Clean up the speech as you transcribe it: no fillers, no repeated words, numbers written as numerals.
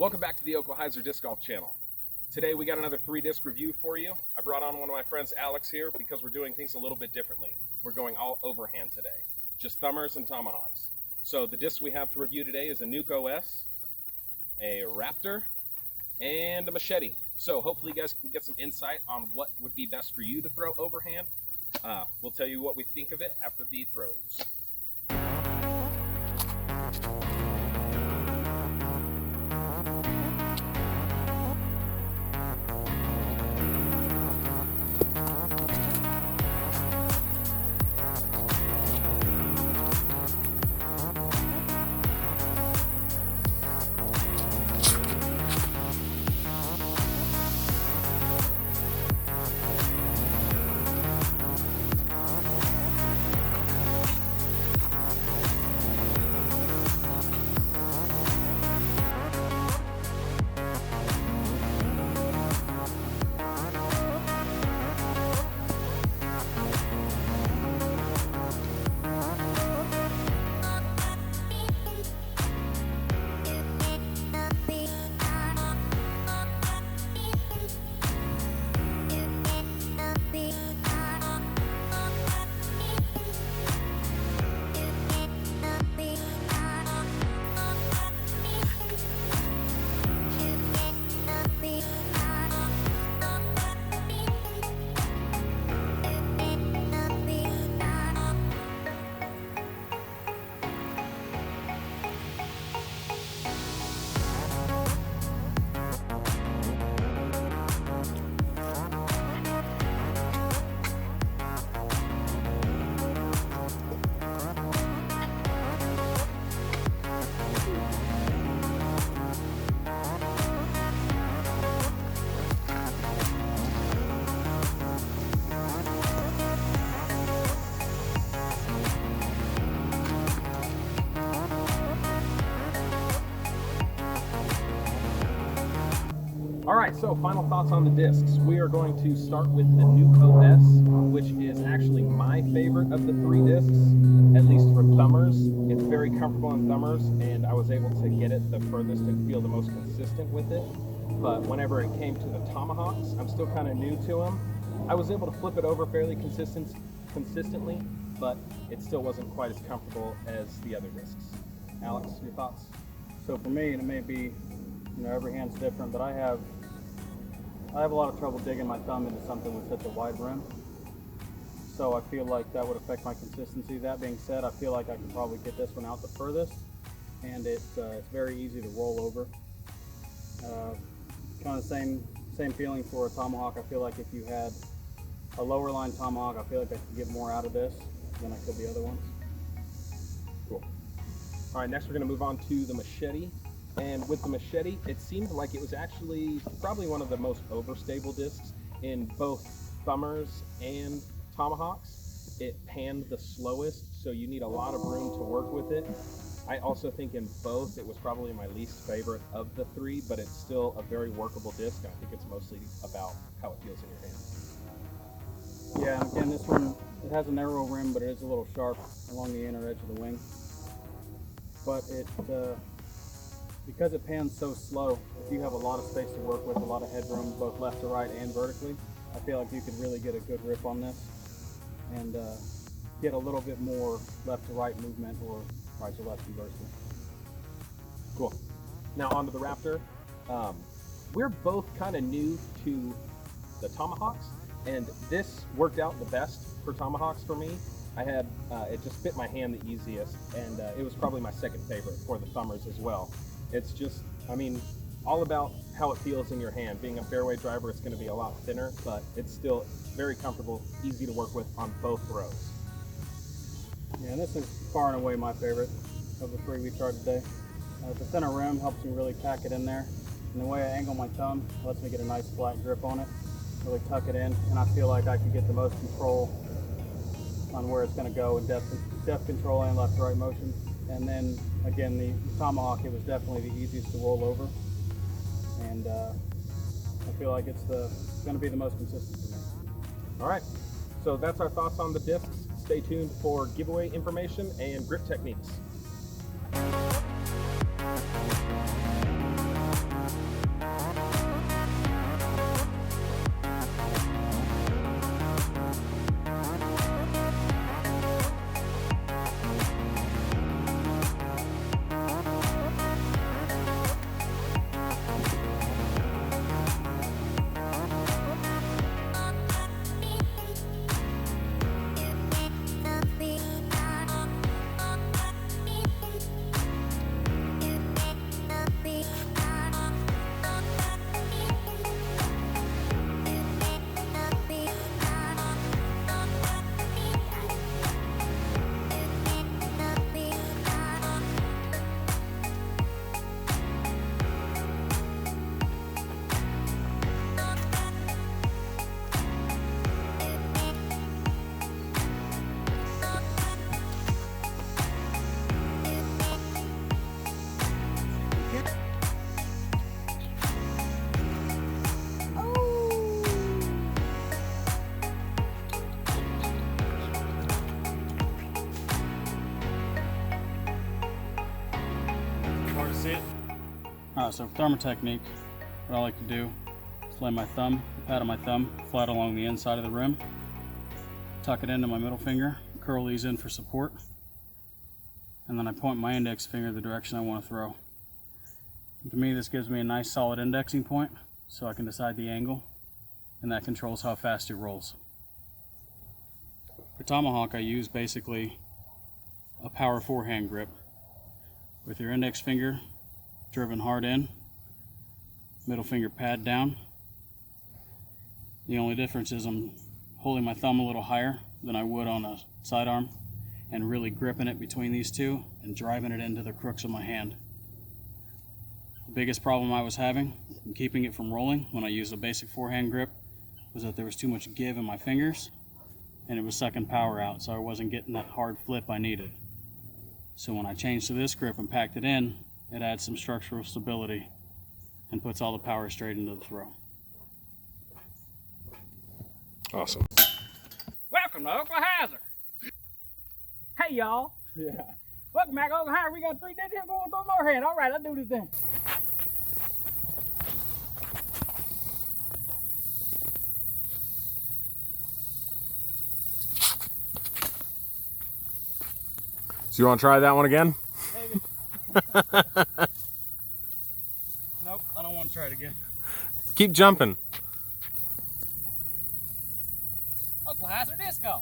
Welcome back to the Oklahyzer Disc Golf channel. Today we got another 3-disc review for you. I brought on one of my friends, Alex, here because we're doing things a little bit differently. We're going all overhand today, just thumbers and tomahawks. So the discs we have to review today is a Nuke OS, a Raptor, and a Machete. So hopefully you guys can get some insight on what would be best for you to throw overhand. We'll tell you what we think of it after the throws. Alright, so final thoughts on the discs. We are going to start with the Nuke OS, which is actually my favorite of the 3 discs, at least for thumbers. It's very comfortable on thumbers, and I was able to get it the furthest and feel the most consistent with it. But whenever it came to the Tomahawks, I'm still kind of new to them. I was able to flip it over fairly consistently, but it still wasn't quite as comfortable as the other discs. Alex, your thoughts? So for me, and it may be, every hand's different, but I have a lot of trouble digging my thumb into something with such a wide rim. So I feel like that would affect my consistency. That being said, I feel like I could probably get this one out the furthest, and it's very easy to roll over. Kind of the same feeling for a Tomahawk. I feel like if you had a lower line Tomahawk, I feel like I could get more out of this than I could the other ones. Cool. All right, next we're going to move on to the Machete. And with the Machete, it seemed like it was actually probably one of the most overstable discs in both thumbers and tomahawks. It panned the slowest, so you need a lot of room to work with it. I also think in both, it was probably my least favorite of the 3, but it's still a very workable disc, and I think it's mostly about how it feels in your hand. Yeah, again, this one, it has a narrow rim, but it is a little sharp along the inner edge of the wing. But because it pans so slow, if you have a lot of space to work with, a lot of headroom, both left to right and vertically, I feel like you could really get a good rip on this and get a little bit more left to right movement or right to left conversely. Cool. Now on to the Raptor. We're both kind of new to the Tomahawks, and this worked out the best for Tomahawks for me. I had, it just fit my hand the easiest, and it was probably my second favorite for the thumbers as well. It's just, all about how it feels in your hand. Being a fairway driver, it's going to be a lot thinner, but it's still very comfortable, easy to work with on both throws. Yeah, and this is far and away my favorite of the 3 we tried today. The thinner rim helps me really pack it in there, and the way I angle my thumb lets me get a nice flat grip on it, really tuck it in, and I feel like I can get the most control on where it's going to go in depth control and left to right motion. And then again, the Tomahawk, it was definitely the easiest to roll over, and I feel like it's going to be the most consistent for me. All right, so that's our thoughts on the discs. Stay tuned for giveaway information and grip techniques. Alright, so for thumber technique, what I like to do is lay my thumb, the pad of my thumb, flat along the inside of the rim, tuck it into my middle finger, curl these in for support, and then I point my index finger the direction I want to throw. And to me, this gives me a nice solid indexing point, so I can decide the angle, and that controls how fast it rolls. For Tomahawk, I use basically a power forehand grip with your index finger driven hard in, middle finger pad down. The only difference is I'm holding my thumb a little higher than I would on a sidearm and really gripping it between these two and driving it into the crooks of my hand. The biggest problem I was having in keeping it from rolling when I used a basic forehand grip was that there was too much give in my fingers and it was sucking power out, so I wasn't getting that hard flip I needed. So when I changed to this grip and packed it in, it adds some structural stability and puts all the power straight into the throw. Awesome. Welcome to Oklahyzer. Hey y'all. Yeah. Welcome back to Oklahyzer. We got 3 digits going through Overhand. All right, let's do this thing. So you want to try that one again? Maybe. Nope, I don't want to try it again. Keep jumping. Oklahyzer disco.